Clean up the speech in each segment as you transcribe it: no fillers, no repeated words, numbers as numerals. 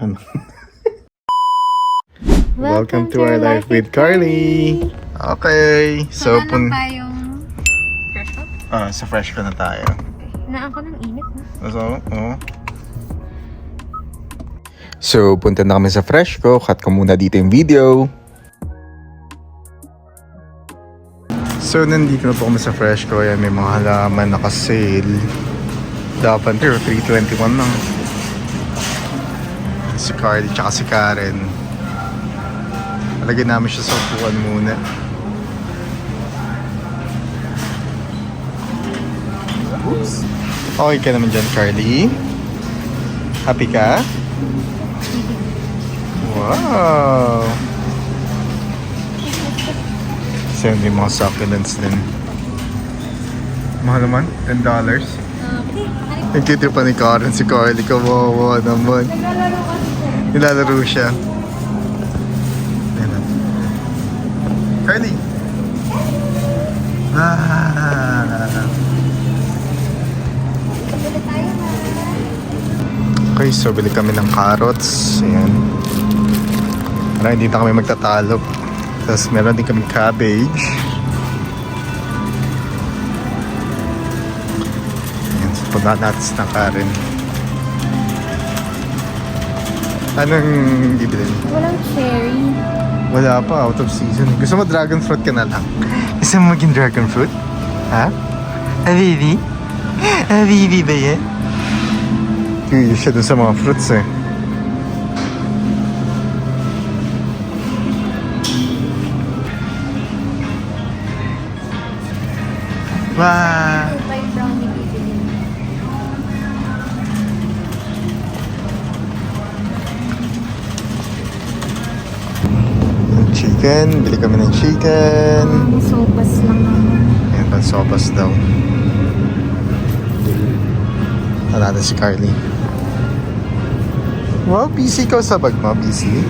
Ano? Welcome to our life with Carly. Okay, so Saan lang tayong fresh up? sa fresh ko na tayo. Naan ko ng init, no? So, punta na kami sa Freshco. Cut ko muna dito yung video. So, nandito na po kami sa Freshco. Ayan, may mga halaman naka-sale. Dapat pero 321 lang. Si Carly tsaka si Karen. Alagyan namin siya sa upuan muna. Oops. Okay ka naman dyan, Carly? Happy ka? Wow! So, yung mga succulents din. Mahal naman? $10. Okay. Nagkitip pa ni Karen si Carly. Kawawa naman. Naglalaro kasi siya. Nilalaro siya. Ayan na. Carly! Pagkala tayo, ha? Okay, so bili kami ng carrots. Ayan. Para hindi na kami magtatalo. Tapos meron din kami cabbage. Ayan, so pagkanatas na Karen. Anong bibili? Walang cherry. Wala pa, out of season. Gusto mo dragon fruit ka na lang? Gusto mo maging dragon fruit? Ha? Habibi? Habibi ba yan? Curious siya dun sa mga fruits eh. Wow! Ito pa yung brownie bibili. Chicken, bili kami ng chicken. Sopas lang naman. Ayan, pansopas daw. Ito natin si Carly. Wow, busy ka sa bag mo, busy.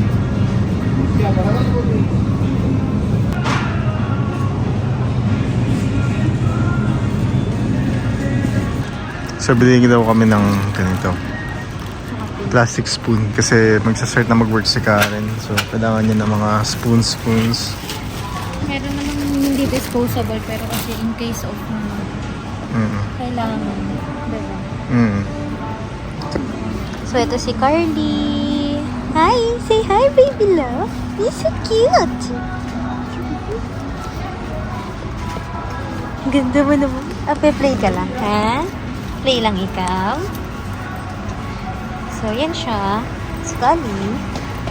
So, bilhin daw kami ng ganito. Plastic spoon kasi magsasart na mag-work si Karen. So, kailangan niya ng mga spoons. Meron naman hindi disposable pero kasi in case of kailangan. Diba? So, ito si Carly. Hi! Say hi, baby love. You're so cute. Ganda mo naman. Play ka lang, ha? Play lang ikaw. So, yan siya. Si Carly.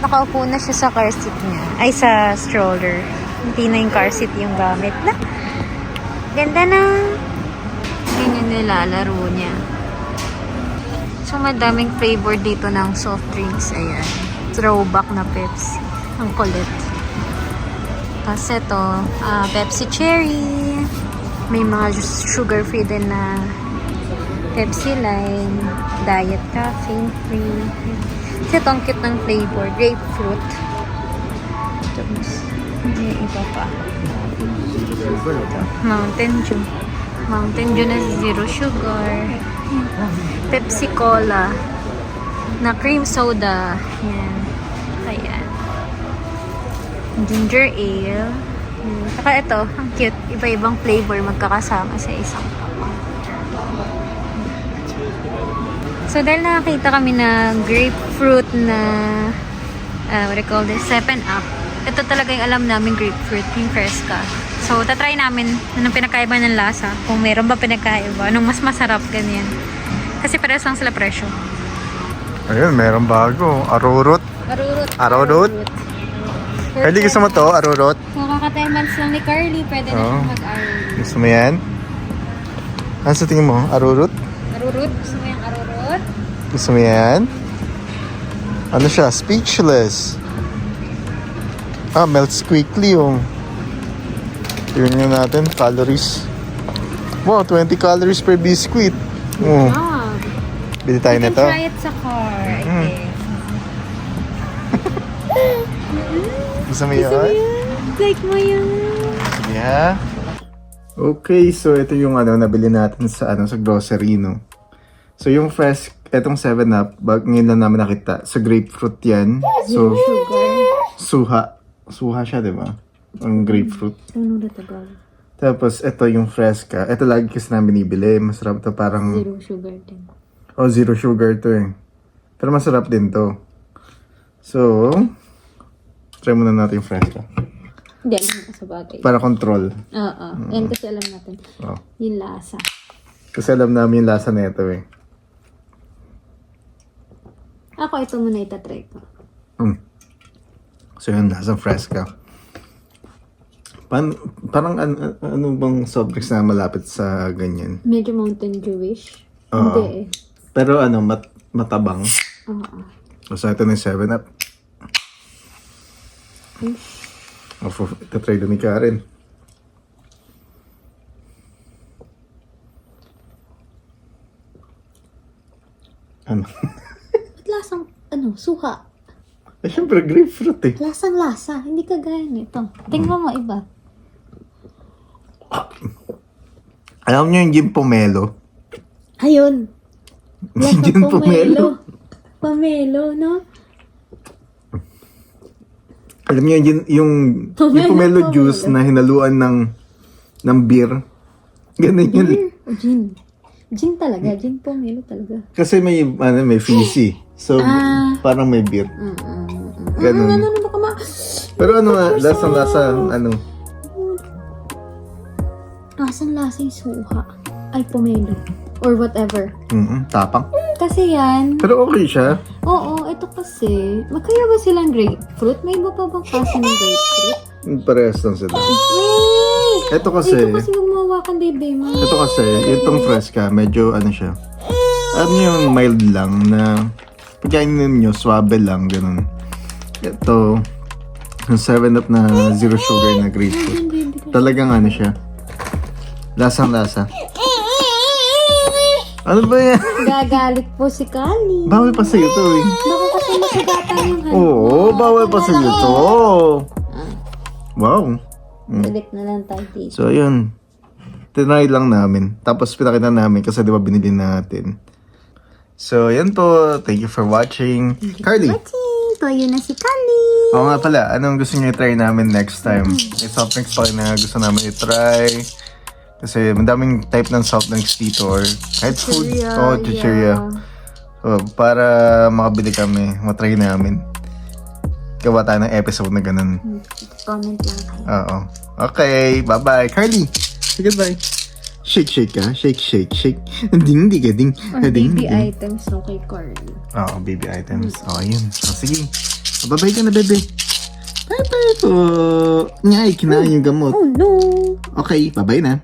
Nakaupo na siya sa car seat niya. Ay, sa stroller. Hindi na yung car seat yung gamit na. Ganda na. Yan yung nilalaro niya. So, madaming flavor dito ng soft drinks. Ayan. Throwback na Pepsi. Ang kulit. Tapos ito, Pepsi Cherry. May mga sugar-free din na Pepsi Lime. Diet caffeine free. Kasi ito ang cute ng flavor. Grapefruit. Tapos, may iba pa. Mountain Dew. Mountain Dew na zero sugar. Pepsi Cola na cream soda. Yan. Ayan. Ginger ale. Saka ito, ang cute. Iba-ibang flavor magkakasama sa isang cup. So, dahil nakakita kami na grapefruit na what do you call this? 7-Up. Ito talaga yung alam namin grapefruit, yung Fresca. So, tatry namin anong pinakaiba ng lasa. Kung meron ba pinakaiba. Anong mas masarap, ganyan. Kasi parehas lang sila presyo. Ayun, meron bago. Arurot. Arurot. Carly, gusto mo to? Arurot? Kung kaka 10 months lang ni Carly, pwede na siyang mag-arurot. Gusto mo yan? Ano sa tingin mo? Arurot? Arurot? Gusto mo yung arurot? Gusto mo yan? Ano siya? Speechless. Melts quickly yung. Tignan nga natin, calories. Wow, 20 calories per biscuit. Oh. Ah. Bili tayo You can nito. try it sa car, I guess. Gusto mo Gusto mo yun? yan? Like mo yan? Sige ha. Okay, so ito yung nabili natin sa sa grocery, no. So yung etong 7-Up, ngayon lang namin nakita. Sa grapefruit yan. So, Sugar. suha siya, di ba? Ang grapefruit. Ano na tagal? Tapos, ito yung Fresca. Ito lagi kasi namin binibili. Masarap to, parang... Zero sugar din. Oh, zero sugar to eh. Pero masarap din to. So, try muna natin yung Fresca. Hindi, alam ko sa bagay. Para control. Oo. Yan kasi alam natin. Oh. Yung lasa. Kasi alam namin yung lasa nito eh. Ako, ito muna itatry ko. So yun, lasang Fresca. Parang ano bang soft drinks na malapit sa ganyan? Medyo Mountain Dewish. Oo. Hindi eh. Pero ano, matabang. Oo. So ito na yung 7-Up. Ito try na ni Karen. Ano? Ba't lasang, suha? Eh, syempre grapefruit eh. Lasang lasa. Hindi kagaya nito. Tingnan mo iba. Alam niyo yung gin pomelo? Ayun. Lasa Gin pomelo. Pomelo, no? Alam niyo yung pomelo juice na hinaluan ng beer. Ganun yun. O, gin. Gin talaga. Gin pomelo talaga. Kasi may fizzy. So, parang may beer. Ganun. Ano baka Pero lasang Lasang-lasa yung suha. Ay, pomelo. Or whatever. Tapang. Kasi yan. Pero okay siya. Oo, ito kasi. Magkaya ba silang grapefruit? May iba pa bang klase ng grapefruit? Parehas lang sila. Ito kasi magmawakan, baby mo. Ito kasi, itong Fresca, medyo ano siya. Ano yung mild lang na pagkainin nyo, swabe lang, ganun. Ito, yung 7-Up na zero sugar na grapefruit. Talagang ano siya. Lasang-lasa. Ano ba yan? Gagalit po si Kali. Bawal pa sa'yo to eh. Baka kasi masagatan yung hand. Oo, bawal pa sa'yo to. Wow. Balik na lang tayo dito. So, yun. Tinry lang namin. Tapos, pinakita namin kasi di ba binili natin. So, yan po. Thank you for watching. Carly. Toyo na si Kali. Oo nga pala. Anong gusto niyo i-try namin next time? May soft drinks pa rin na gusto namin i-try. Kasi madaming type ng soft drinks dito or kahit food. Oo, chichirya. So, para makabili kami, matry namin. Gawa tayo ng episode na ganun. Comment lang kayo. Oo. Okay, bye-bye. Carly, say goodbye. Shake, shake ka. Shake, shake, shake. Ding, ding, ding. Or Ding, baby ding. items no kay Carly. Oo, baby items. Oo, yun. So, sige. Bye-bye ka na, bebe. Bye-bye po. Nyay, kinain yung gamot. Oh no! Okay, bye-bye na.